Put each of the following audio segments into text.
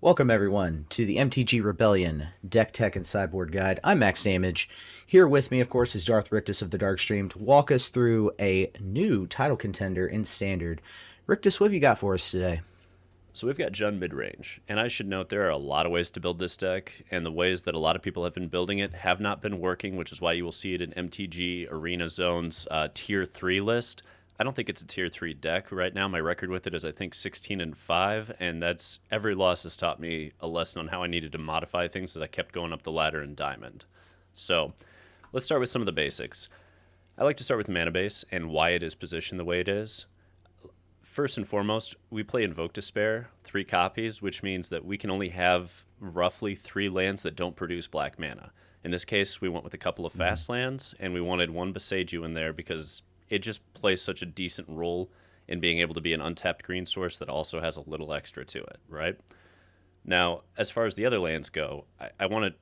Welcome, everyone, to the MTG Rebellion Deck Tech and Sideboard Guide. I'm Max Damage. Here with me, of course, is Darth Rictus of the Darkstream to walk us through a new title contender in Standard. Rictus, what have you got for us today? So we've got Jund Midrange, and I should note there are a lot of ways to build this deck, and the ways that a lot of people have been building it have not been working, which is why you will see it in MTG Arena Zone's Tier 3 list. I don't think it's a Tier 3 deck right now. My record with it is, I think, 16-5, and that's every loss has taught me a lesson on how I needed to modify things as I kept going up the ladder in Diamond. So let's start with some of the basics. I like to start with mana base and why it is positioned the way it is. First and foremost, we play Invoke Despair, 3 copies, which means that we can only have roughly 3 lands that don't produce black mana. In this case, we went with a couple of fast lands, and we wanted one Boseiju in there because it just plays such a decent role in being able to be an untapped green source that also has a little extra to it, right? Now, as far as the other lands go, I want to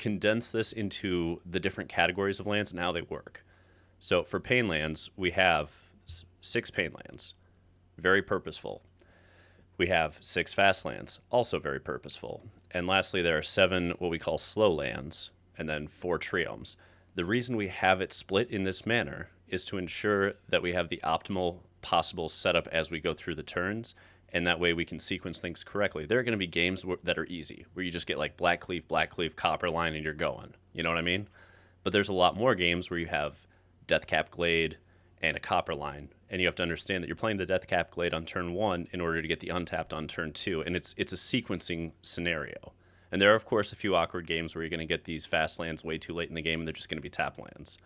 condense this into the different categories of lands and how they work. So for pain lands, we have 6 pain lands. Very purposeful. We have 6 fast lands, also very purposeful. And lastly, there are 7 what we call slow lands, and then 4 triomes. The reason we have it split in this manner is to ensure that we have the optimal possible setup as we go through the turns, and that way we can sequence things correctly. There are going to be games that are easy, where you just get like Black Cleave, Copper Line, and you're going. You know what I mean? But there's a lot more games where you have Deathcap Glade and a Copper Line, and you have to understand that you're playing the Deathcap Glade on turn 1 in order to get the untapped on turn 2, and it's a sequencing scenario. And there are, of course, a few awkward games where you're going to get these fast lands way too late in the game, and they're just going to be tap lands.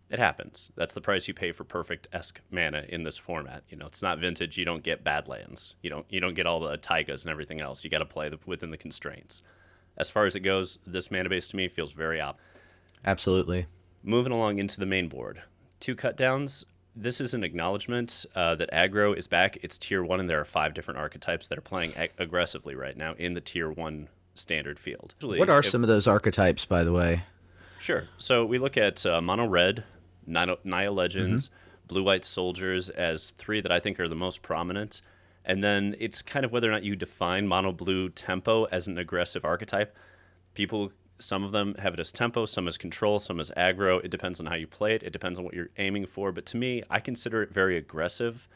It happens. That's the price you pay for perfect-esque mana in this format. You know, it's not Vintage. You don't get bad lands. You don't get all the taigas and everything else. You got to play within the constraints. As far as it goes, this mana base to me feels very op. Absolutely. Moving along into the main board. 2 cut downs. This is an acknowledgement that aggro is back. It's tier 1, and there are 5 different archetypes that are playing aggressively right now in the tier 1 standard field. What are some of those archetypes, by the way? Sure. So we look at mono red, Naya Legends, blue white soldiers as 3 that I think are the most prominent. And then it's kind of whether or not you define mono blue tempo as an aggressive archetype. Some of them have it as tempo, some as control, some as aggro. It depends on how you play it. It depends on what you're aiming for. But to me, I consider it very aggressive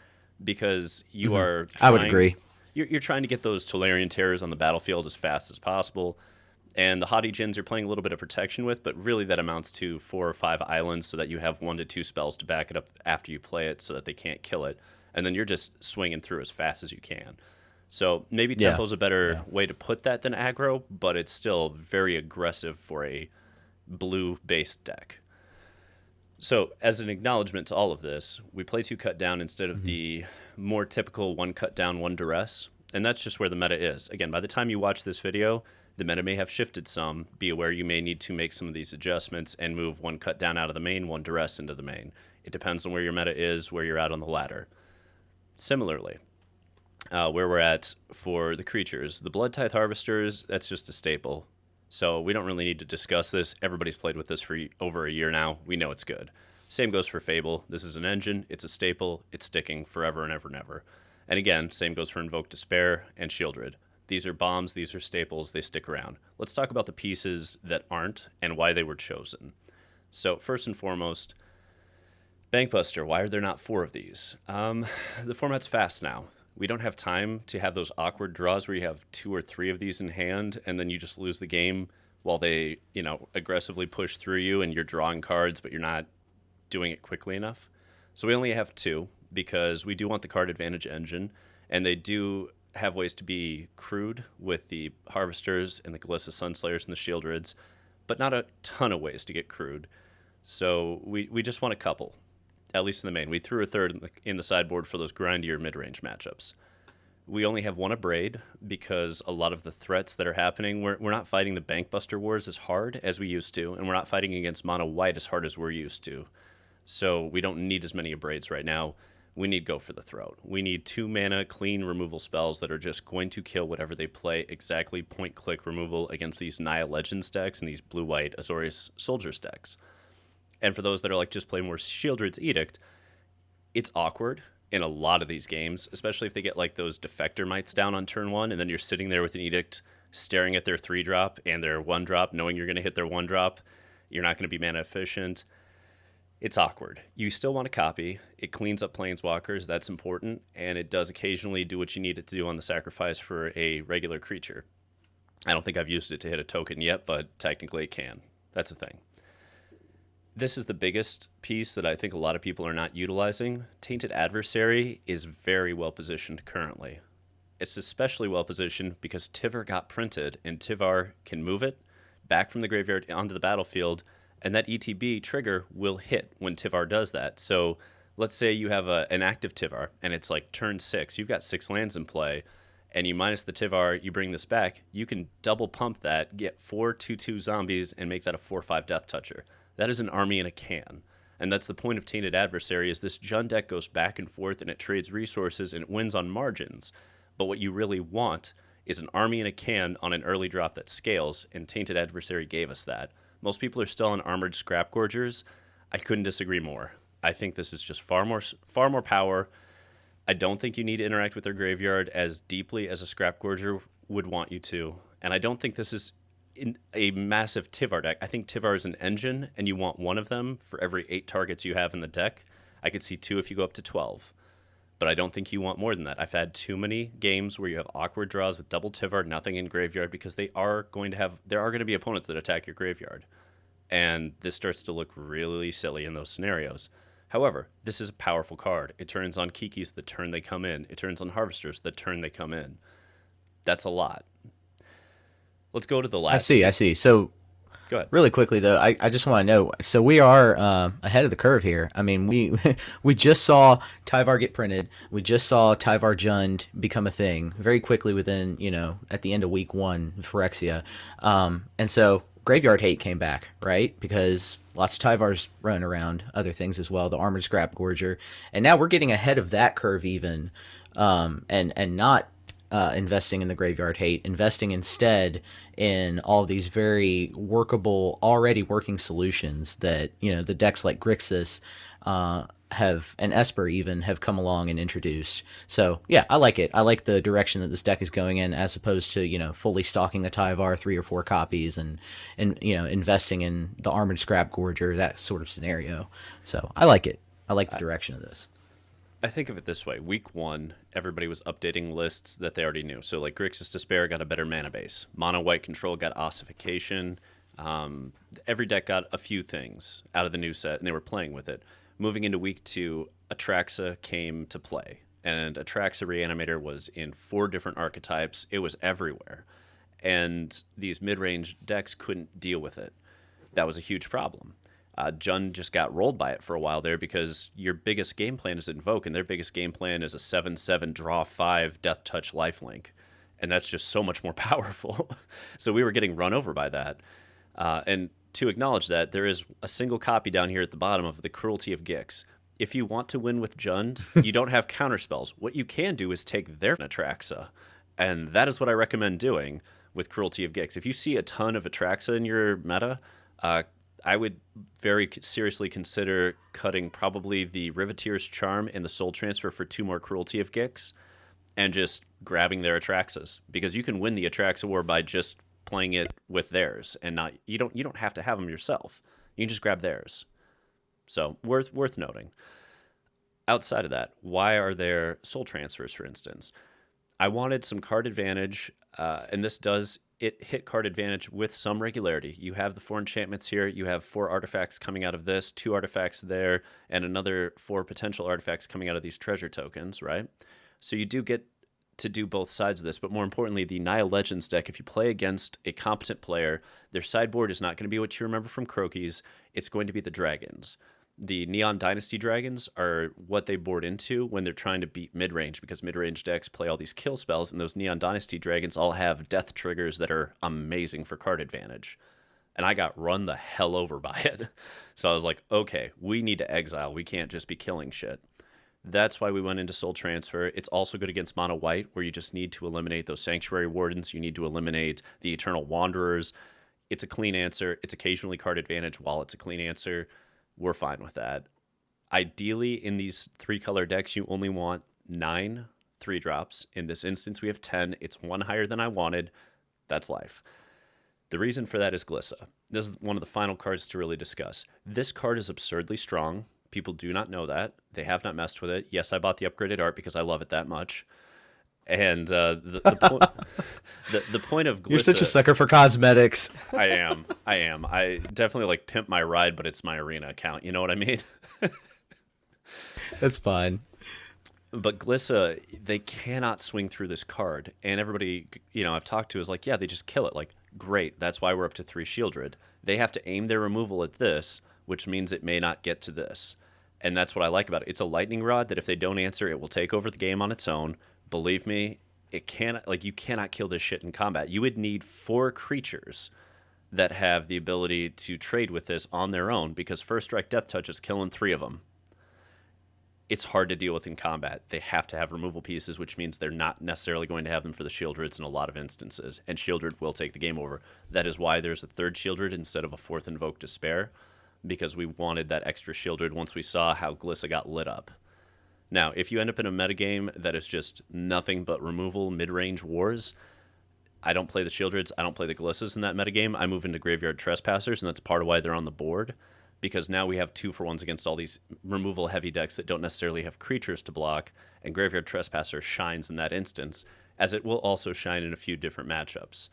because you are I would agree. You're trying to get those Tolarian terrors on the battlefield as fast as possible. And the Haughty Djinns you're playing a little bit of protection with, but really that amounts to 4 or 5 islands so that you have 1 to 2 spells to back it up after you play it so that they can't kill it. And then you're just swinging through as fast as you can. So maybe tempo's a better way to put that than aggro, but it's still very aggressive for a blue-based deck. So as an acknowledgement to all of this, we play 2 cut down instead of the more typical 1 cut down, 1 duress. And that's just where the meta is. Again, by the time you watch this video, the meta may have shifted some. Be aware you may need to make some of these adjustments and move 1 cut down out of the main, 1 duress into the main. It depends on where your meta is, where you're at on the ladder. Similarly, where we're at for the creatures, the Blood Tithe Harvesters, that's just a staple. So we don't really need to discuss this. Everybody's played with this for over a year now. We know it's good. Same goes for Fable. This is an engine. It's a staple. It's sticking forever and ever and ever. And again, same goes for Invoke Despair and Shieldred. These are bombs. These are staples. They stick around. Let's talk about the pieces that aren't and why they were chosen. So first and foremost, Bankbuster. Why are there not 4 of these? The format's fast now. We don't have time to have those awkward draws where you have 2 or 3 of these in hand and then you just lose the game while they, aggressively push through you and you're drawing cards, but you're not doing it quickly enough. So we only have 2 because we do want the card advantage engine, and they do have ways to be crude with the Harvesters and the Galissa Sunslayers and the Shieldreds, but not a ton of ways to get crude. So we just want a couple. At least in the main. We threw a third in the sideboard for those grindier mid-range matchups. We only have 1 Abrade because a lot of the threats that are happening, we're not fighting the Bankbuster wars as hard as we used to, and we're not fighting against mono white as hard as we're used to. So we don't need as many Abrades right now. We need Go for the Throat. We need 2 mana clean removal spells that are just going to kill whatever they play, exactly point-click removal against these Naya Legends decks and these blue-white Azorius Soldiers decks. And for those that are like, just play more Shieldred's Edict, it's awkward in a lot of these games, especially if they get like those Defector Mites down on turn 1, and then you're sitting there with an Edict staring at their 3-drop and their 1-drop, knowing you're going to hit their 1-drop. You're not going to be mana efficient. It's awkward. You still want to copy. It cleans up planeswalkers. That's important. And it does occasionally do what you need it to do on the sacrifice for a regular creature. I don't think I've used it to hit a token yet, but technically it can. That's the thing. This is the biggest piece that I think a lot of people are not utilizing. Tainted Adversary is very well positioned currently. It's especially well positioned because Tivar got printed, and Tivar can move it back from the graveyard onto the battlefield, and that ETB trigger will hit when Tivar does that. So let's say you have an active Tivar, and it's like turn 6. You've got 6 lands in play, and you minus the Tivar, you bring this back. You can double pump that, get 4 2/2 zombies, and make that a 4/5 Death Toucher. That is an army in a can. And that's the point of Tainted Adversary, is this Jund deck goes back and forth, and it trades resources, and it wins on margins. But what you really want is an army in a can on an early drop that scales, and Tainted Adversary gave us that. Most people are still on Armored Scrap Gorgers. I couldn't disagree more. I think this is just far more power. I don't think you need to interact with their graveyard as deeply as a Scrap Gorger would want you to. And I don't think this is in a massive Tivar deck. I think Tivar is an engine, and you want one of them for every 8 targets you have in the deck. I could see 2 if you go up to 12. But I don't think you want more than that. I've had too many games where you have awkward draws with double Tivar, nothing in graveyard, because there are going to be opponents that attack your graveyard. And this starts to look really silly in those scenarios. However, this is a powerful card. It turns on Kikis the turn they come in. It turns on Harvesters the turn they come in. That's a lot. Let's go to the last. I see. So, go ahead. Really quickly though, I just want to know. So we are ahead of the curve here. I mean, we just saw Tyvar get printed. We just saw Tyvar Jund become a thing very quickly within, at the end of week 1, Phyrexia. And so Graveyard Hate came back, right? Because lots of Tyvars running around, other things as well. The Armored Scrap Gorger, and now we're getting ahead of that curve even, and not. Investing in the Graveyard Hate, investing instead in all these very workable, already working solutions that, the decks like Grixis have, and Esper even, have come along and introduced. So, yeah, I like it. I like the direction that this deck is going in, as opposed to, fully stocking the Tyvar 3 or 4 copies and investing in the Armored Scrap Gorger, that sort of scenario. So, I like it. I like the direction of this. I think of it this way. Week 1, everybody was updating lists that they already knew. So, like, Grixis Despair got a better mana base. Mono White Control got Ossification. Every deck got a few things out of the new set, and they were playing with it. Moving into Week 2, Atraxa came to play. And Atraxa Reanimator was in 4 different archetypes. It was everywhere. And these mid-range decks couldn't deal with it. That was a huge problem. Jund just got rolled by it for a while there, because your biggest game plan is Invoke, and their biggest game plan is a 7/7 draw 5 Death Touch lifelink. And that's just so much more powerful. So we were getting run over by that. And to acknowledge that, there is a single copy down here at the bottom of the Cruelty of Gix. If you want to win with Jund, you don't have counterspells. What you can do is take their Atraxa. And that is what I recommend doing with Cruelty of Gix. If you see a ton of Atraxa in your meta, I would very seriously consider cutting probably the Riveteer's Charm and the Soul Transfer for 2 more Cruelty of Gix, and just grabbing their Atraxas, because you can win the Atraxa war by just playing it with theirs, and not you don't have to have them yourself. You can just grab theirs. So worth noting. Outside of that, why are there Soul Transfers, for instance? I wanted some card advantage, and this does. It hit card advantage with some regularity. You have the 4 enchantments here. You have 4 artifacts coming out of this, 2 artifacts there, and another 4 potential artifacts coming out of these treasure tokens, right? So you do get to do both sides of this, but more importantly, the Nile Legends deck, if you play against a competent player, their sideboard is not going to be what you remember from Crokies. It's going to be the dragons. The Neon Dynasty dragons are what they board into when they're trying to beat mid-range, because mid-range decks play all these kill spells, and those Neon Dynasty dragons all have death triggers that are amazing for card advantage. And I got run the hell over by it. So I was like, okay, we need to exile. We can't just be killing shit. That's why we went into Soul Transfer. It's also good against Mono White, where you just need to eliminate those Sanctuary Wardens. You need to eliminate the Eternal Wanderers. It's a clean answer. It's occasionally card advantage while it's a clean answer. We're fine with that. Ideally, in these 3-color decks, you only want 9 3-drops. In this instance, we have 10. It's 1 higher than I wanted. That's life. The reason for that is Glissa. This is one of the final cards to really discuss. This card is absurdly strong. People do not know that. They have not messed with it. Yes, I bought the upgraded art because I love it that much. And the point of Glissa... You're such a sucker for cosmetics. I am. I definitely like pimp my ride, but it's my arena account. You know what I mean? That's fine. But Glissa, they cannot swing through this card. And everybody, I've talked to is like, yeah, they just kill it. Like, great. That's why we're up to 3 Shieldred. They have to aim their removal at this, which means it may not get to this. And that's what I like about it. It's a lightning rod that if they don't answer, it will take over the game on its own. Believe me, you cannot kill this shit in combat. You would need 4 creatures that have the ability to trade with this on their own, because First Strike Death Touch is killing 3 of them. It's hard to deal with in combat. They have to have removal pieces, which means they're not necessarily going to have them for the Shieldreds in a lot of instances, and Shieldred will take the game over. That is why there's a 3rd Shieldred instead of a 4th Invoke Despair, because we wanted that extra Shieldred once we saw how Glissa got lit up. Now, if you end up in a metagame that is just nothing but removal, mid-range wars, I don't play the Shieldreds, I don't play the Glissas in that metagame. I move into Graveyard Trespassers, and that's part of why they're on the board, because now we have 2-for-1s against all these removal-heavy decks that don't necessarily have creatures to block, and Graveyard Trespasser shines in that instance, as it will also shine in a few different matchups.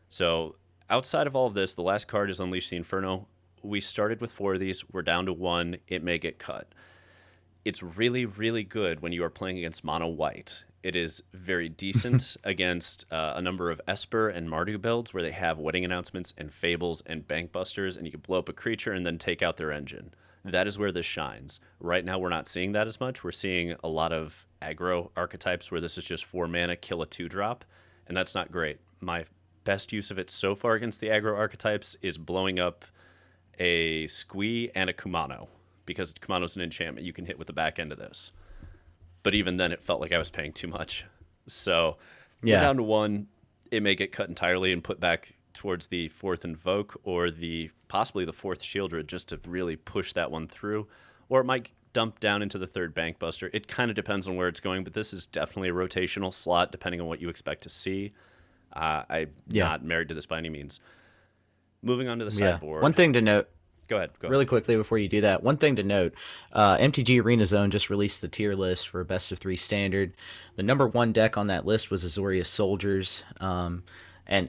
So, outside of all of this, the last card is Unleash the Inferno. We started with 4 of these, we're down to 1, it may get cut. It's really, really good when you are playing against mono white. It is very decent against a number of Esper and Mardu builds where they have Wedding Announcements and Fables and Bankbusters, and you can blow up a creature and then take out their engine. That is where this shines. Right now, we're not seeing that as much. We're seeing a lot of aggro archetypes where this is just 4 mana, kill a 2-drop, and that's not great. My best use of it so far against the aggro archetypes is blowing up a Squee and a Kumano, because Kumano's an enchantment you can hit with the back end of this. But even then, it felt like I was paying too much. So we're down to 1. It may get cut entirely and put back towards the 4th Invoke or possibly the 4th Shieldred just to really push that one through. Or it might dump down into the 3rd Bankbuster. It kind of depends on where it's going, but this is definitely a rotational slot depending on what you expect to see. I'm not married to this by any means. Moving on to the sideboard. One thing to note. Go ahead. Really quickly before you do that, one thing to note, MTG Arena Zone just released the tier list for Best of 3 Standard. The number 1 deck on that list was Azorius Soldiers. And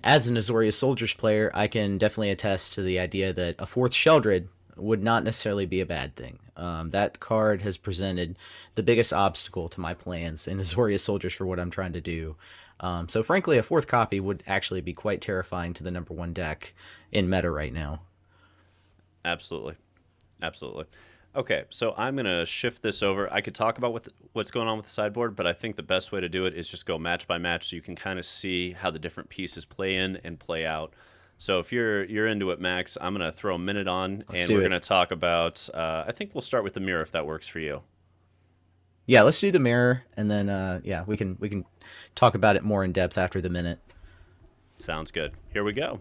as an Azorius Soldiers player, I can definitely attest to the idea that a 4th Sheldred would not necessarily be a bad thing. That card has presented the biggest obstacle to my plans in Azorius Soldiers for what I'm trying to do. So frankly, a 4th copy would actually be quite terrifying to the number 1 deck in meta right now. Absolutely. Okay, so I'm going to shift this over. I could talk about what's going on with the sideboard, but I think the best way to do it is just go match by match so you can kind of see how the different pieces play in and play out. So if you're into it, Max, I'm going to throw a minute on, and we're going to talk about, I think we'll start with the mirror if that works for you. Yeah, let's do the mirror, and then, we can talk about it more in depth after the minute. Sounds good. Here we go.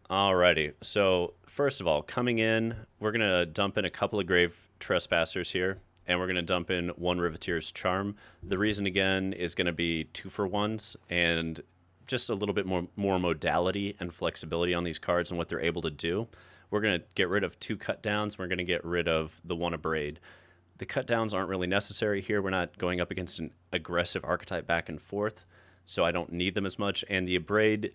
Alrighty, so first of all, coming in, we're going to dump in a couple of Grave Trespassers here, and we're going to dump in 1 Riveteer's Charm. The reason, again, is going to be 2-for-1s, and just a little bit more modality and flexibility on these cards and what they're able to do. We're going to get rid of 2 cut downs, we're going to get rid of the 1 Abrade. The cut downs aren't really necessary here, we're not going up against an aggressive archetype back and forth, so I don't need them as much, and the Abrade,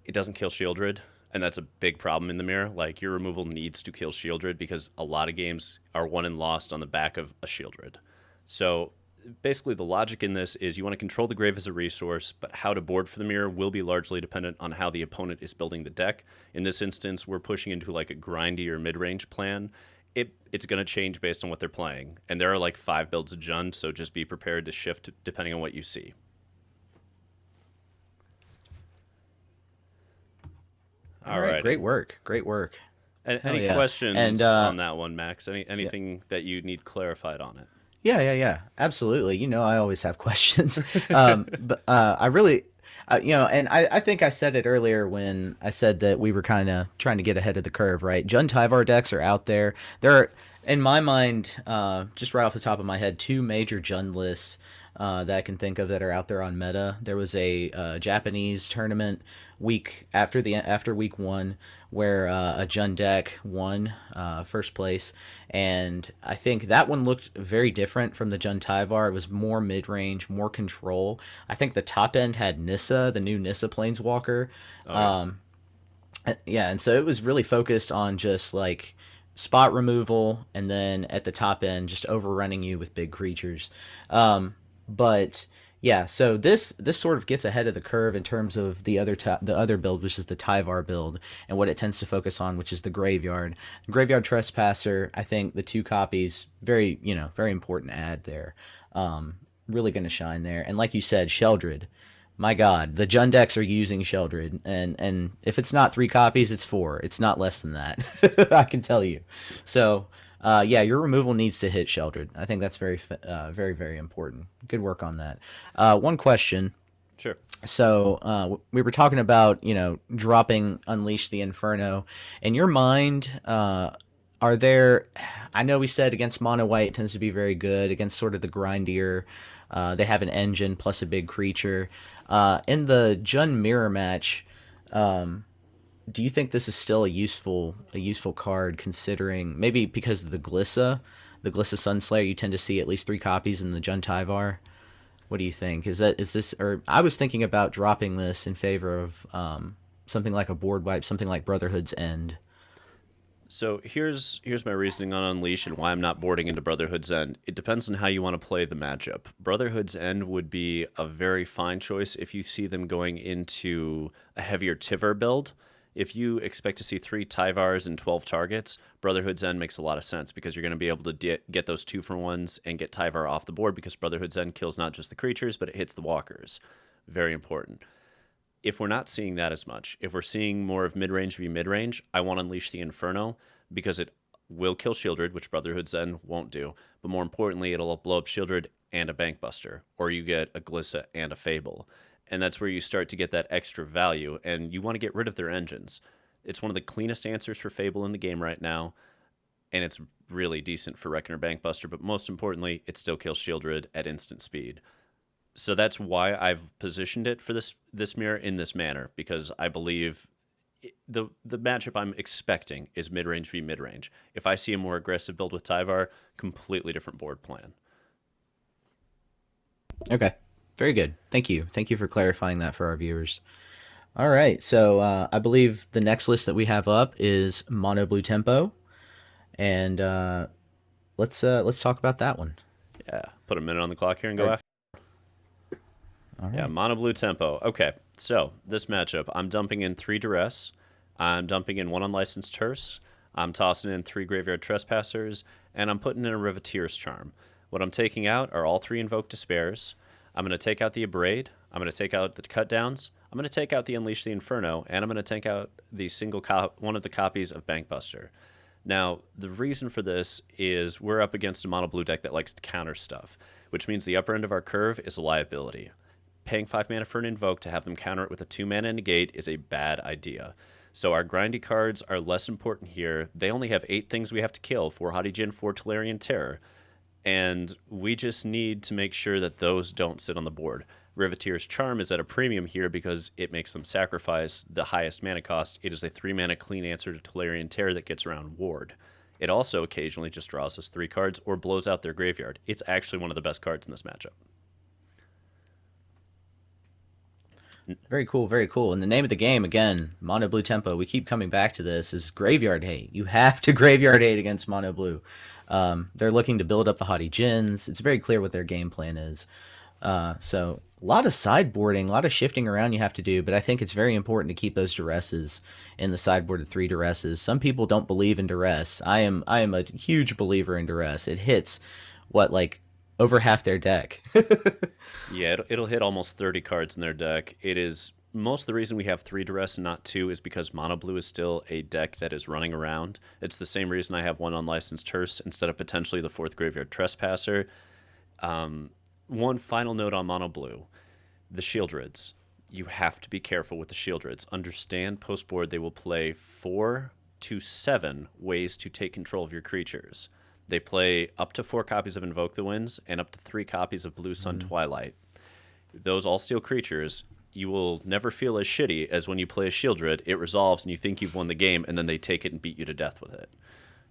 it doesn't kill Shieldred. And that's a big problem in the mirror. Like, your removal needs to kill Shieldred because a lot of games are won and lost on the back of a Shieldred. So basically the logic in this is you want to control the grave as a resource, but how to board for the mirror will be largely dependent on how the opponent is building the deck. In this instance, we're pushing into like a grindy or mid-range plan. It's going to change based on what they're playing. And there are like 5 builds of Jund, so just be prepared to shift depending on what you see. All right. Great work. And any questions on that one, Max? Anything that you need clarified on it? Yeah. Absolutely. I always have questions. But I really, and I think I said it earlier when I said that we were kind of trying to get ahead of the curve, right? Jund Tyvar decks are out there. There are, in my mind, just right off the top of my head, 2 major Jund lists that I can think of that are out there on meta. There was a Japanese tournament after week one where a Jun deck won first place, and I think that one looked very different from the Jun Tyvar. It was more mid range, more control. I think the top end had Nissa, the new Nissa Planeswalker. Oh yeah. Um, yeah, and so it was really focused on just like spot removal, and then at the top end, just overrunning you with big creatures. But yeah, so this sort of gets ahead of the curve in terms of the other build, which is the Tyvar build, and what it tends to focus on, which is the graveyard. Graveyard Trespasser. I think the 2 copies, very important add there. Really going to shine there, and like you said, Sheldred. My God, the Jund decks are using Sheldred, and if it's not 3 copies, it's 4. It's not less than that. I can tell you. So, yeah, your removal needs to hit Sheldred. I think that's very, very important. Good work on that. One question. Sure. So, we were talking about dropping Unleash the Inferno. In your mind, are there? I know we said against mono white it tends to be very good against sort of the grindier. They have an engine plus a big creature. In the Jun mirror match, do you think this is still a useful card considering maybe because of the Glissa Sunslayer, you tend to see at least 3 copies in the Jun Tyvar? What do you think? Is this, or I was thinking about dropping this in favor of something like a board wipe, something like Brotherhood's End. So here's my reasoning on Unleash and why I'm not boarding into Brotherhood's End. It depends on how you want to play the matchup. Brotherhood's End would be a very fine choice if you see them going into a heavier Tiver build. If you expect to see 3 Tyvars and 12 targets, Brotherhood's End makes a lot of sense because you're going to be able to get those 2-for-1s and get Tyvar off the board because Brotherhood's End kills not just the creatures, but it hits the walkers. Very important. If we're not seeing that as much, if we're seeing more of mid-range v mid-range, I want to Unleash the Inferno because it will kill Shieldred, which Brotherhood's End won't do. But more importantly, it'll blow up Shieldred and a Bankbuster, or you get a Glissa and a Fable. And that's where you start to get that extra value, and you want to get rid of their engines. It's one of the cleanest answers for Fable in the game right now, and it's really decent for Reckoner Bankbuster, but most importantly, it still kills Shieldred at instant speed. So that's why I've positioned it for this mirror in this manner, because I believe the matchup I'm expecting is mid-range v mid-range. If I see a more aggressive build with Tyvar, completely different board plan. Okay, very good. Thank you for clarifying that for our viewers. All right, so I believe the next list that we have up is Mono Blue Tempo, and let's talk about that one. Yeah, put a minute on the clock here and go Or- after. All Yeah, right. mono blue tempo. Okay, so this matchup, I'm dumping in 3 Duress. I'm dumping in 1 Unlicensed Hearse. I'm tossing in 3 Graveyard Trespassers, and I'm putting in a Riveteer's Charm. What I'm taking out are all 3 Invoke Despairs. I'm going to take out the Abrade. I'm going to take out the Cut Downs. I'm going to take out the Unleash the Inferno, and I'm going to take out the one of the copies of Bankbuster. Now, the reason for this is we're up against a mono blue deck that likes to counter stuff, which means the upper end of our curve is a liability. Paying 5 mana for an Invoke to have them counter it with a 2 mana negate is a bad idea. So our grindy cards are less important here. They only have 8 things we have to kill, 4 Haughty Djinn, 4 Tolarian Terror, and we just need to make sure that those don't sit on the board. Riveteer's Charm is at a premium here because it makes them sacrifice the highest mana cost. It is a 3 mana clean answer to Tolarian Terror that gets around Ward. It also occasionally just draws us 3 cards or blows out their graveyard. It's actually one of the best cards in this matchup. Very cool, very cool. And the name of the game, again, Mono Blue Tempo, we keep coming back to this, is Graveyard Hate. You have to Graveyard Hate against Mono Blue. They're looking to build up the Haughty Djinns. It's very clear what their game plan is. So a lot of sideboarding, a lot of shifting around you have to do, but I think it's very important to keep those duresses in the sideboard of 3 duresses. Some people don't believe in duress. I am a huge believer in duress. It hits, like over half their deck. Yeah, it'll hit almost 30 cards in their deck. It is most of the reason we have 3 Duress and not 2 is because Mono Blue is still a deck that is running around. It's the same reason I have 1 Unlicensed Hearse instead of potentially the 4th Graveyard Trespasser. One final note on Mono Blue. The Shieldreds. You have to be careful with the Shieldreds. Understand post-board they will play 4 to 7 ways to take control of your creatures. They play up to 4 copies of Invoke the Winds and up to 3 copies of Blue Sun Twilight. Those all steal creatures. You will never feel as shitty as when you play a Shieldred. It resolves and you think you've won the game, and then they take it and beat you to death with it.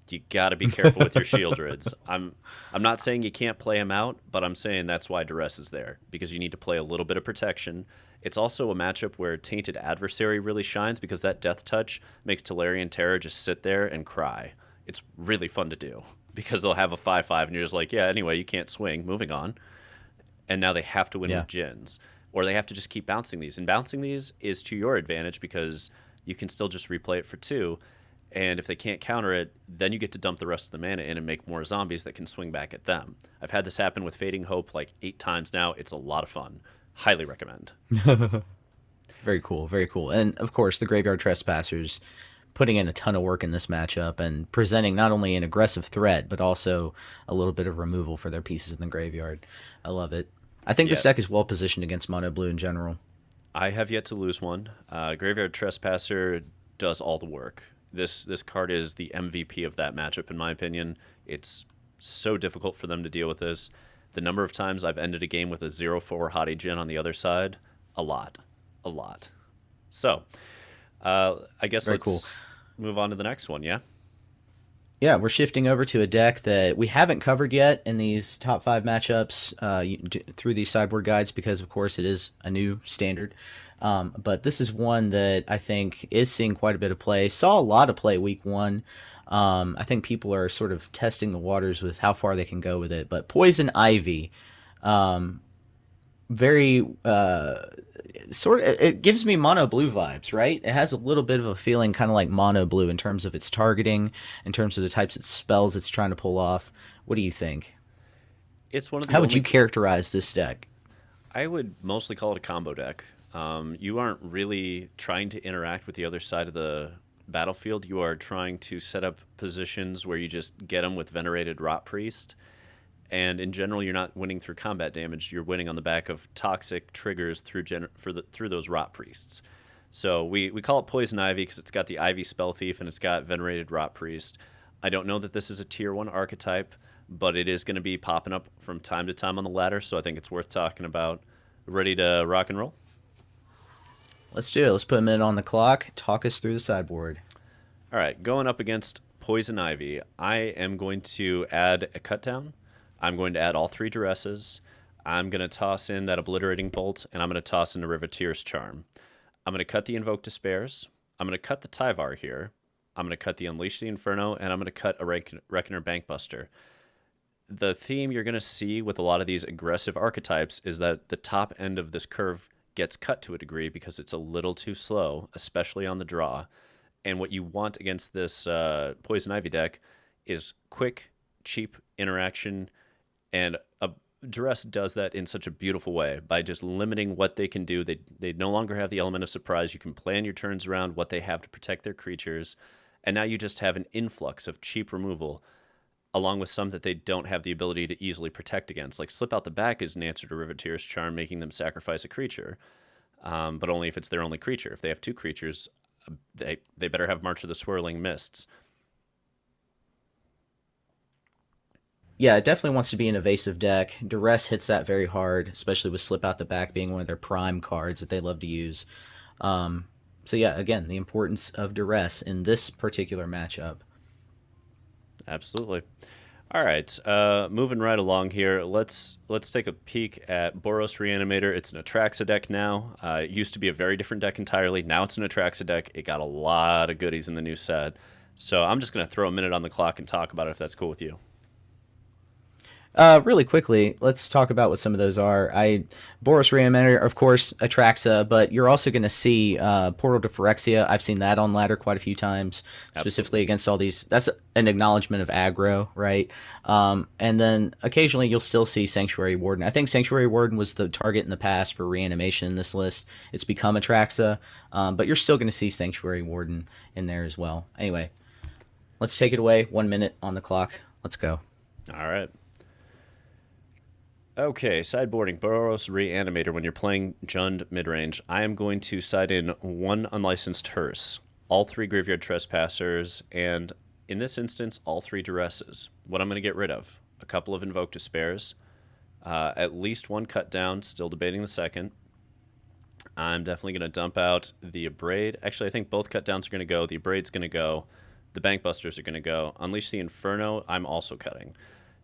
You got to be careful with your Shieldreds. I'm not saying you can't play them out, but I'm saying that's why Duress is there, because you need to play a little bit of protection. It's also a matchup where Tainted Adversary really shines, because that Death Touch makes Tolarian Terror just sit there and cry. It's really fun to do, because they'll have a 5/5 and you're just like, yeah, anyway, you can't swing, moving on. And now they have to win Yeah. with Jins, or they have to just keep bouncing these. And bouncing these is to your advantage, because you can still just replay it for 2. And if they can't counter it, then you get to dump the rest of the mana in and make more zombies that can swing back at them. I've had this happen with Fading Hope like 8 times now. It's a lot of fun. Highly recommend. Very cool, very cool. And of course, the Graveyard Trespassers putting in a ton of work in this matchup and presenting not only an aggressive threat, but also a little bit of removal for their pieces in the graveyard. I love it. I think this Yeah. deck is well positioned against mono blue in general. I have yet to lose one. Graveyard Trespasser does all the work. This card is the MVP of that matchup, in my opinion. It's so difficult for them to deal with this. The number of times I've ended a game with a 0/4 Hottie Djinn on the other side, a lot. So, I guess Very let's cool. move on to the next one, yeah? Yeah, we're shifting over to a deck that we haven't covered yet in these top 5 matchups through these sideboard guides, because, of course, it is a new standard. But this is one that I think is seeing quite a bit of play. Saw a lot of play week 1. I think people are sort of testing the waters with how far they can go with it. But Poison Ivy, very sort of, it gives me mono blue vibes, right? It has a little bit of a feeling kind of like mono blue in terms of its targeting, in terms of the types of spells it's trying to pull off. What do you think? It's one of the How would only you characterize this deck? I would mostly call it a combo deck. You aren't really trying to interact with the other side of the battlefield. You are trying to set up positions where you just get them with Venerated Rot Priest. And in general, you're not winning through combat damage. You're winning on the back of toxic triggers through through those Rot Priests. So we call it Poison Ivy because it's got the Ivy Spell Thief and it's got Venerated Rot Priest. I don't know that this is a tier 1 archetype, but it is going to be popping up from time to time on the ladder, so I think it's worth talking about. Ready to rock and roll? Let's do it. Let's put a minute on the clock. Talk us through the sideboard. All right, going up against Poison Ivy, I am going to add a cut down. I'm going to add all 3 Duresses. I'm going to toss in that Obliterating Bolt, and I'm going to toss in the Riveteer's Charm. I'm going to cut the Invoke Despairs. I'm going to cut the Tyvar here. I'm going to cut the Unleash the Inferno, and I'm going to cut a Reckoner Bankbuster. The theme you're going to see with a lot of these aggressive archetypes is that the top end of this curve gets cut to a degree because it's a little too slow, especially on the draw. And what you want against this Poison Ivy deck is quick, cheap interaction, and Duress does that in such a beautiful way by just limiting what they can do. They no longer have the element of surprise. You can plan your turns around what they have to protect their creatures, and now you just have an influx of cheap removal, along with some that they don't have the ability to easily protect against. Like Slip Out the Back is an answer to Riveteer's Charm, making them sacrifice a creature, but only if it's their only creature. If they have 2 creatures, they better have March of the Swirling Mists. Yeah, it definitely wants to be an evasive deck. Duress hits that very hard, especially with Slip Out the Back being one of their prime cards that they love to use. So yeah, again, the importance of Duress in this particular matchup. Absolutely. All right, moving right along here. Let's take a peek at Boros Reanimator. It's an Atraxa deck now. It used to be a very different deck entirely. Now it's an Atraxa deck. It got a lot of goodies in the new set. So I'm just going to throw a minute on the clock and talk about it if that's cool with you. Really quickly, let's talk about what some of those are. Boros Reanimator, of course, Atraxa, but you're also going to see Portal to Phyrexia. I've seen that on ladder quite a few times, specifically against all these. That's an acknowledgement of aggro, right? And then occasionally you'll still see Sanctuary Warden. I think Sanctuary Warden was the target in the past for reanimation in this list. It's become Atraxa, but you're still going to see Sanctuary Warden in there as well. Anyway, let's take it away. 1 minute on the clock. Let's go. All right. Okay, sideboarding Boros Reanimator. When you're playing Jund midrange, I am going to side in 1 unlicensed Hearse, all 3 Graveyard Trespassers, and In this instance, all 3 duresses. What I'm going to get rid of, a couple of Invoke Despairs, at least 1 cut down, still debating the second. I'm definitely going to dump out the Abrade. Actually, I think both cut downs are going to go. The Abrade's going to go. The Bankbusters are going to go. Unleash the Inferno, I'm also cutting.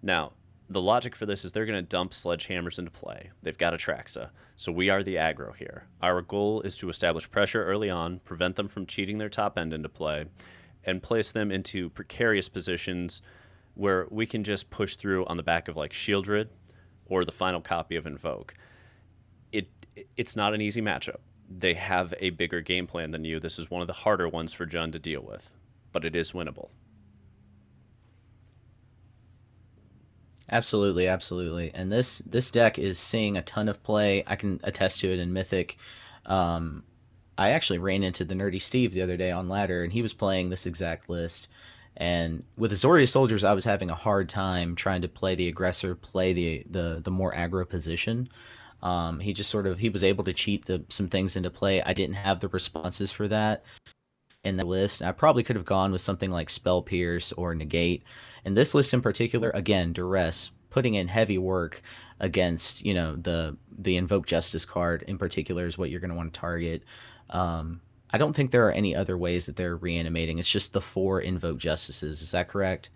Now, the logic for this is they're going to dump Sledgehammers into play. They've got Atraxa, so we are the aggro here. Our goal is to establish pressure early on, prevent them from cheating their top end into play, and place them into precarious positions where we can just push through on the back of like Shieldred or the final copy of Invoke. It's not an easy matchup. They have a bigger game plan than you. This is one of the harder ones for Jund to deal with, but it is winnable. Absolutely, absolutely. And this deck is seeing a ton of play. I can attest to it in Mythic. Um, I actually ran into the Nerdy Steve the other day on ladder, and he was playing this exact list. And with Azorius soldiers, I was having a hard time trying to play the aggressor, play the more aggro position. He just sort of he was able to cheat some things into play. I didn't have the responses for that in the list. I probably could have gone with something like Spell Pierce or Negate. And this list in particular, again, Duress, putting in heavy work against, the Invoke Justice card in particular is what you're going to want to target. I don't think there are any other ways that they're reanimating. It's just the 4 Invoke Justices. Is that correct?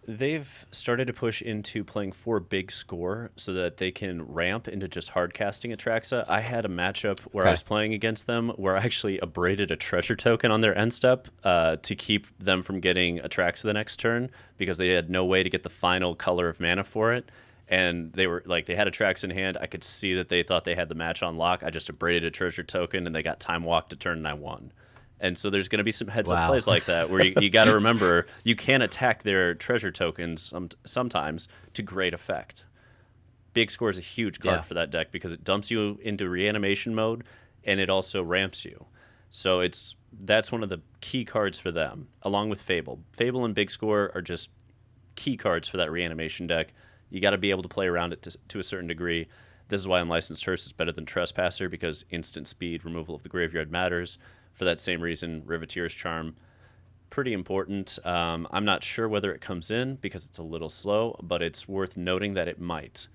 They've started to push into playing 4 big score so that they can ramp into just hard casting Atraxa. I had a matchup where I was playing against them where I actually abraded a treasure token on their end step to keep them from getting Atraxa the next turn because they had no way to get the final color of mana for it. And they were like, they had Atraxa in hand. I could see that they thought they had the match on lock. I just abraded a treasure token and they got time walked a turn and I won. And so there's going to be some heads-up plays like that where you got to remember you can attack their treasure tokens sometimes to great effect. Big Score is a huge card for that deck because it dumps you into reanimation mode and it also ramps you. So that's one of the key cards for them, along with Fable. Fable and Big Score are just key cards for that reanimation deck. You got to be able to play around it to a certain degree. This is why Unlicensed Hearse is better than Trespasser because instant speed, removal of the graveyard matters. For that same reason, Riveteer's Charm, pretty important. I'm not sure whether it comes in because it's a little slow, but it's worth noting that it might.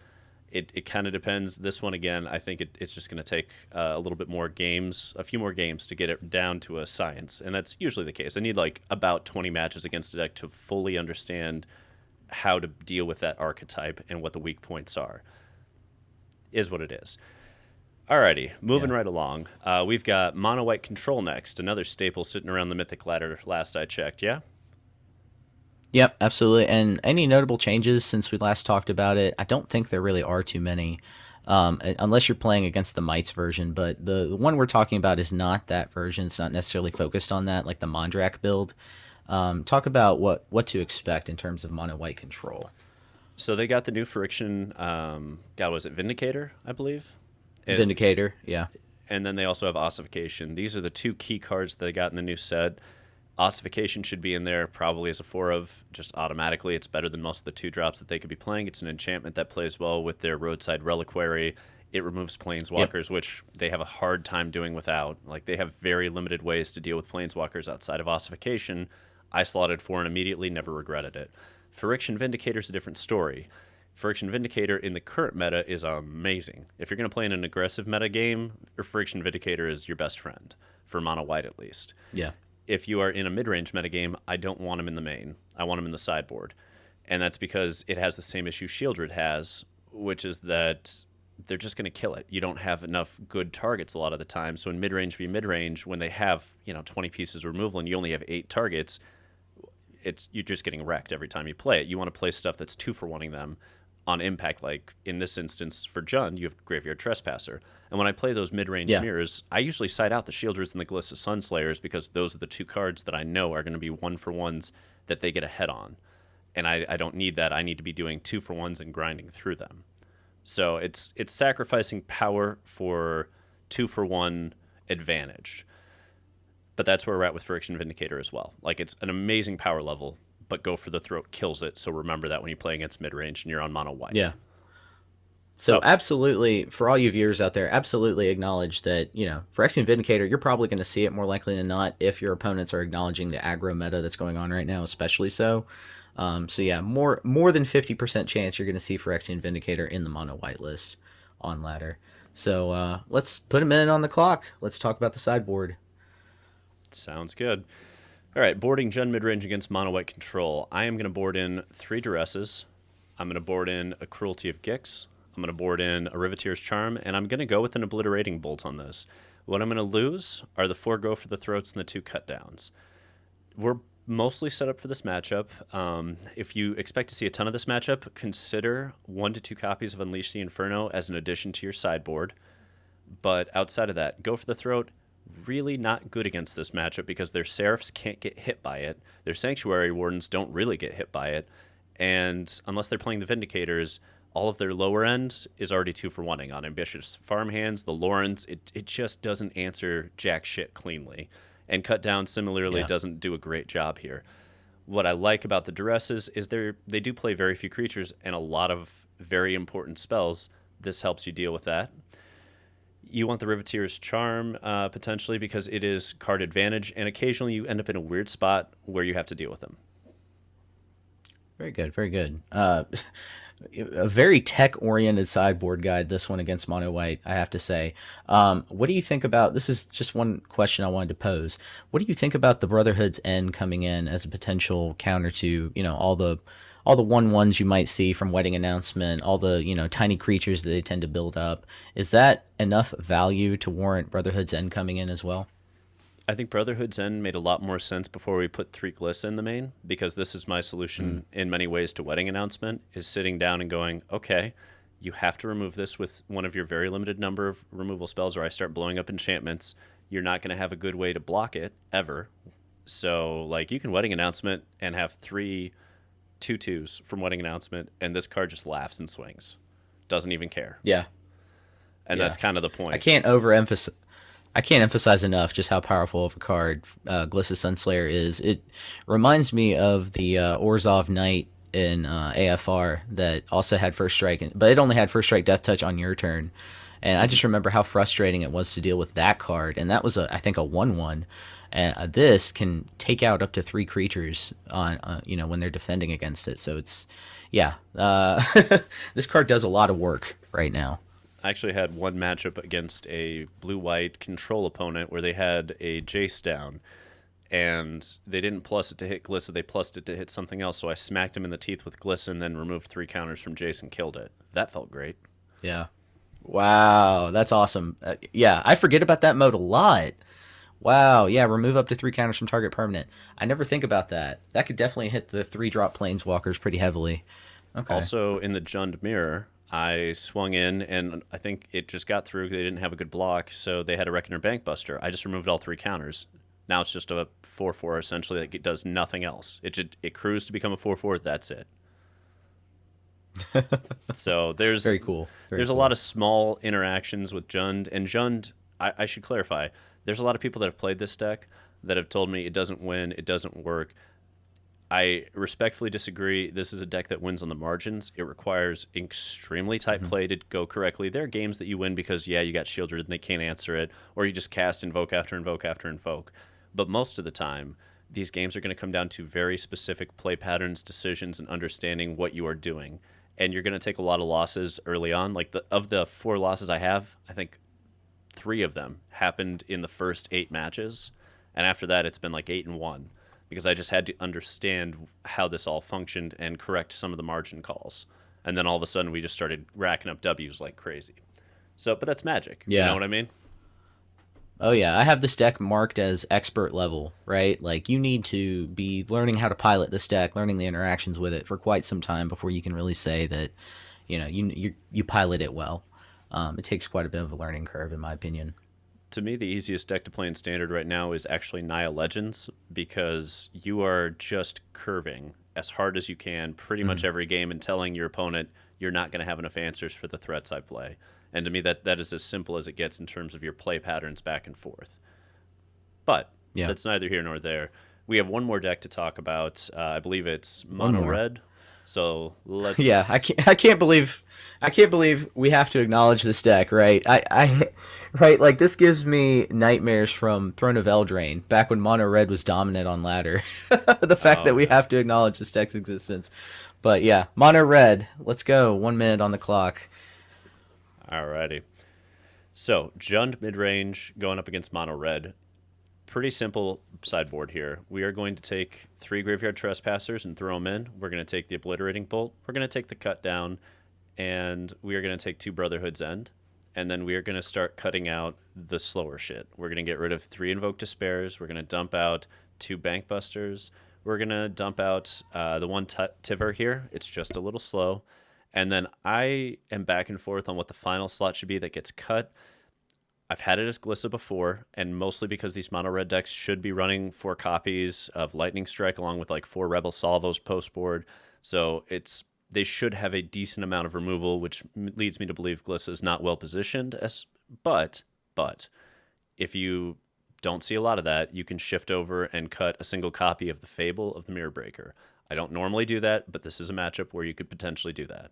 It kind of depends. This one, again, I think it's just going to take a little bit more games, a few more games to get it down to a science, and that's usually the case. I need like about 20 matches against a deck to fully understand how to deal with that archetype and what the weak points are. Is what it is. Alrighty, moving right along. We've got Mono White Control next, another staple sitting around the Mythic ladder last I checked, yeah? Yep, absolutely. And any notable changes since we last talked about it? I don't think there really are too many, unless you're playing against the Mites version. But the one we're talking about is not that version. It's not necessarily focused on that, like the Mondrak build. Talk about what to expect in terms of Mono White Control. So they got the new Phyrexia, was it Vindicator, I believe? Vindicator, yeah. And then they also have Ossification. These are the 2 key cards that they got in the new set. Ossification should be in there probably as a 4 of, just automatically. It's better than most of the 2 drops that they could be playing. It's an enchantment that plays well with their Roadside Reliquary. It removes Planeswalkers, which they have a hard time doing without. Like, they have very limited ways to deal with Planeswalkers outside of Ossification. I slotted 4 and immediately never regretted it. Phyrexian Vindicator's a different story. Phyrexian Vindicator in the current meta is amazing. If you're going to play in an aggressive meta game, Phyrexian Vindicator is your best friend, for mono white at least. Yeah. If you are in a mid-range meta game, I don't want him in the main. I want him in the sideboard. And that's because it has the same issue Shieldred has, which is that they're just going to kill it. You don't have enough good targets a lot of the time. So in mid-range v mid-range, when they have 20 pieces of removal and you only have 8 targets, you're just getting wrecked every time you play it. You want to play stuff that's 2-for-1ing them on impact, like in this instance for Jund, you have Graveyard Trespasser. And when I play those mid-range mirrors, I usually side out the Shieldreds and the Glissa Sunslayers because those are the 2 cards that I know are going to be 1-for-1s that they get ahead on. And I don't need that. I need to be doing 2-for-1s and grinding through them. So it's sacrificing power for 2-for-1 advantage. But that's where we're at with Phyrexian Vindicator as well. Like, it's an amazing power level, but Go for the Throat kills it. So remember that when you play against mid-range and you're on mono white. Yeah. So Oh, absolutely, for all you viewers out there, absolutely acknowledge that, Phyrexian Vindicator, you're probably going to see it more likely than not if your opponents are acknowledging the aggro meta that's going on right now, especially so. So yeah, more than 50% chance you're going to see Phyrexian Vindicator in the mono white list on ladder. So let's put him in on the clock. Let's talk about the sideboard. sounds good. All right, boarding Jund midrange against mono white control. I am going to board in 3 Duresses. I'm going to board in a Cruelty of Gix. I'm going to board in a Riveteer's Charm, and I'm going to go with an Obliterating Bolt on this. What I'm going to lose are the 4 Go for the Throats and the 2 Cut Downs. We're mostly set up for this matchup. If you expect to see a ton of this matchup, consider 1 to 2 copies of Unleash the Inferno as an addition to your sideboard. But outside of that, Go for the Throat, really not good against this matchup because their Seraphs can't get hit by it. Their Sanctuary Wardens don't really get hit by it. And unless they're playing the Vindicators, all of their lower end is already 2 for 1ing on Ambitious Farmhands, the Lorens. It just doesn't answer jack shit cleanly. And Cut Down similarly Yeah. doesn't do a great job here. What I like about the Duresses is they do play very few creatures and a lot of very important spells. This helps you deal with that. You want the Riveteer's Charm potentially because it is card advantage, and occasionally you end up in a weird spot where you have to deal with them. Very good, very good. A very tech-oriented sideboard guide, this one against mono white, I have to say. What do you think about, this is just one question I wanted to pose. What do you think about the Brotherhood's End coming in as a potential counter to, all the 1/1s you might see from Wedding Announcement, all the, tiny creatures that they tend to build up? Is that enough value to warrant Brotherhood's End coming in as well? I think Brotherhood's End made a lot more sense before we put 3 Gliss in the main, because this is my solution in many ways to Wedding Announcement, is sitting down and going, okay, you have to remove this with one of your very limited number of removal spells, or I start blowing up enchantments. You're not going to have a good way to block it, ever. So, like, you can Wedding Announcement and have 3 2/2s from Wedding Announcement, and this card just laughs and swings. Doesn't even care. Yeah, And yeah. that's kind of the I point. can't overemphasize I can't emphasize enough just how powerful of a card Glissa Sunslayer is. It reminds me of the Orzhov Knight in AFR that also had first strike, but it only had first strike death touch on your turn. And I just remember how frustrating it was to deal with that card, and that was I think a 1/1. And this can take out up to 3 creatures on when they're defending against it. So it's yeah, this card does a lot of work right now. I actually had one matchup against a blue-white control opponent where they had a Jace down, and they didn't plus it to hit Glissa, they plussed it to hit something else, so I smacked him in the teeth with Glissa and then removed 3 counters from Jace and killed it. That felt great. Yeah. Wow, that's awesome. Yeah, I forget about that mode a lot. Wow, yeah, remove up to 3 counters from target permanent. I never think about that. That could definitely hit the 3-drop planeswalkers pretty heavily. Okay. Also, in the Jund mirror, I swung in, and I think it just got through. They didn't have a good block, so they had a Reckoner Bankbuster. I just removed all 3 counters. Now it's just a 4/4 essentially that does nothing else. It crews to become a 4/4. That's it. So Very cool. Very there's a lot cool. of small interactions with Jund, and Jund. I should clarify. There's a lot of people that have played this deck that have told me it doesn't win, it doesn't work. I respectfully disagree. This is a deck that wins on the margins. It requires extremely tight Hmm. play to go correctly. There are games that you win because, yeah, you got shielded and they can't answer it, or you just cast invoke after invoke after invoke. But most of the time, these games are going to come down to very specific play patterns, decisions, and understanding what you are doing. And you're going to take a lot of losses early on. Like of the 4 losses I have, I think 3 of them happened in the first 8 matches, and after that, it's been like 8-1 because I just had to understand how this all functioned and correct some of the margin calls. And then all of a sudden, we just started racking up W's like crazy. So, but that's magic. You know Yeah. what I mean? Oh yeah, I have this deck marked as expert level, right? Like you need to be learning how to pilot this deck, learning the interactions with it for quite some time before you can really say that, you pilot it well. It takes quite a bit of a learning curve, in my opinion. To me, the easiest deck to play in standard right now is actually Naya Legends because you are just curving as hard as you can pretty much Mm. every game and telling your opponent you're not going to have enough answers for the threats I play. And to me, that is as simple as it gets in terms of your play patterns back and forth. But Yeah, that's neither here nor there. We have one more deck to talk about. I believe it's one mono more. red. So Yeah, let's. I can't believe we have to acknowledge this deck, right? Right, like this gives me nightmares from Throne of Eldraine, back when Mono Red was dominant on ladder. The fact Oh that we yeah. have to acknowledge this deck's existence. But yeah, Mono Red, let's go. 1 minute on the clock. Alrighty. So Jund midrange going up against mono red. Pretty simple sideboard here. We are going to take 3 Graveyard Trespassers and throw them in. We're going to take the Obliterating Bolt. We're going to take the Cut Down, and we are going to take 2 Brotherhood's End. And then we are going to start cutting out the slower shit. We're going to get rid of 3 Invoke Despairs. We're going to dump out 2 Bankbusters. We're going to dump out the one Tiver here. It's just a little slow. And then I am back and forth on what the final slot should be that gets cut. I've had it as Glissa before, and mostly because these mono red decks should be running 4 copies of Lightning Strike along with like 4 Rebel Salvos post board. So they should have a decent amount of removal, which leads me to believe Glissa is not well positioned. But if you don't see a lot of that, you can shift over and cut a single copy of the Fable of the Mirror Breaker. I don't normally do that, but this is a matchup where you could potentially do that.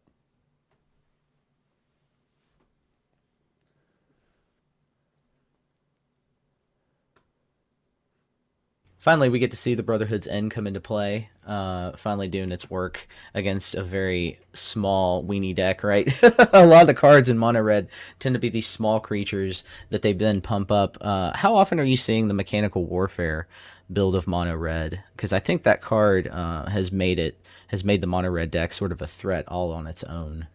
Finally, we get to see the Brotherhood's End come into play. Finally doing its work against a very small weenie deck, right? A lot of the cards in Mono Red tend to be these small creatures that they then pump up. How often are you seeing the Mechanical Warfare build of Mono Red? Because I think that card has made the Mono Red deck sort of a threat all on its own.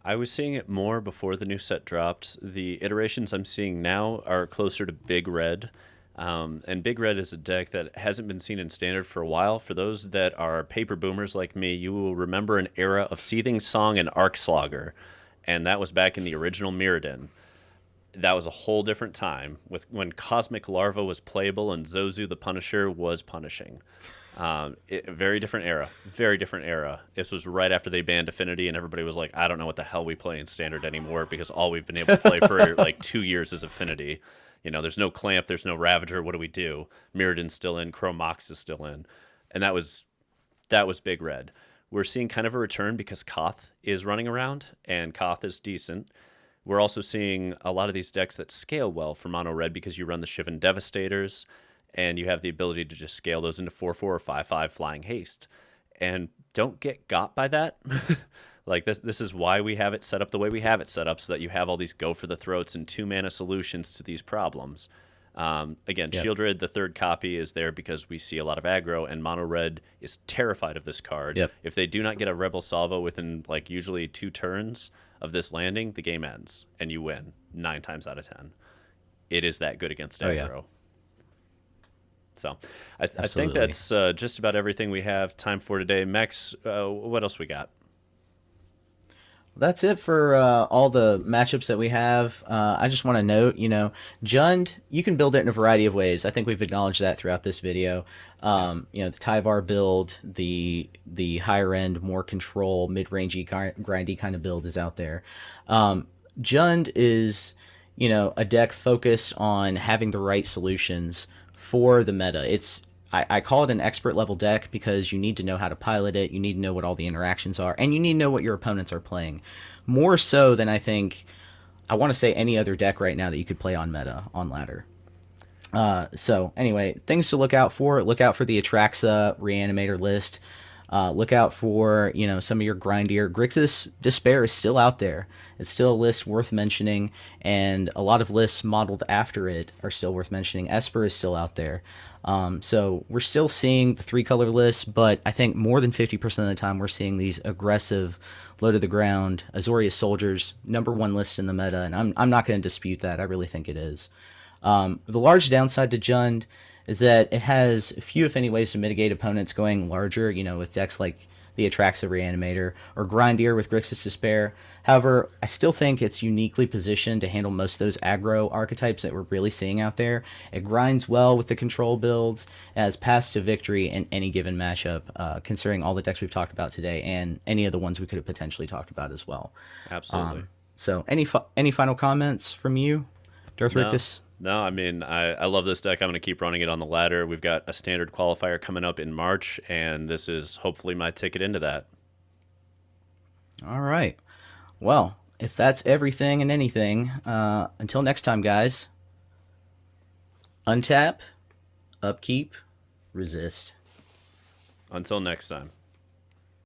I was seeing it more before the new set dropped. The iterations I'm seeing now are closer to Big Red. And Big Red is a deck that hasn't been seen in Standard for a while. For those that are paper boomers like me, you will remember an era of Seething Song and Arc Slogger. And that was back in the original Mirrodin. That was a whole different time with when Cosmic Larva was playable and Zozu the Punisher was punishing. Very different era. Very different era. This was right after they banned Affinity, and everybody was like, I don't know what the hell we play in Standard anymore because all we've been able to play for like 2 years is Affinity. There's no Clamp, there's no Ravager. What do we do? Mirrodin's still in, Chrome Mox is still in. And that was Big Red. We're seeing kind of a return because Koth is running around, and Koth is decent. We're also seeing a lot of these decks that scale well for mono red because you run the Shivan Devastators, and you have the ability to just scale those into 4/4 or 5/5 flying haste. And don't get got by that. Like this is why we have it set up the way we have it set up, so that you have all these go for the throats and 2 mana solutions to these problems. Again, Yep. Shieldred, the 3rd copy, is there because we see a lot of aggro, and Mono Red is terrified of this card. Yep. If they do not get a Rebel Salvo within like usually 2 turns of this landing, the game ends and you win 9 times out of 10. It is that good against Oh yeah. aggro. So I think Absolutely. that's just about everything we have time for today. Max, what else we got? That's it for all the matchups that we have. I just want to note, Jund, you can build it in a variety of ways. I think we've acknowledged that throughout this video. Yeah. The Tyvar build, the higher end, more control, mid-rangey, grindy kind of build is out there. Jund is, a deck focused on having the right solutions for the meta. I call it an expert level deck because you need to know how to pilot it, you need to know what all the interactions are, and you need to know what your opponents are playing. More so than I think, I want to say any other deck right now that you could play on meta, on ladder. So anyway, things to look out for. Look out for the Atraxa Reanimator list. Look out for, some of your grindier. Grixis Despair is still out there. It's still a list worth mentioning, and a lot of lists modeled after it are still worth mentioning. Esper is still out there. So we're still seeing the 3-color list, but I think more than 50% of the time we're seeing these aggressive, low to the ground Azorius soldiers, #1 list in the meta, and I'm not going to dispute that. I really think it is. The large downside to Jund is that it has few, if any, ways to mitigate opponents going larger, with decks like the Atraxa Reanimator or Grindier with Grixis Despair. However, I still think it's uniquely positioned to handle most of those aggro archetypes that we're really seeing out there. It grinds well with the control builds, has passed to victory in any given matchup, considering all the decks we've talked about today and any of the ones we could have potentially talked about as well. Absolutely. So, any final comments from you, Darth No, Rictus? no. I mean, I love this deck. I'm going to keep running it on the ladder. We've got a standard qualifier coming up in March, and this is hopefully my ticket into that. All right. Well, if that's everything and anything, until next time, guys, untap, upkeep, resist. Until next time.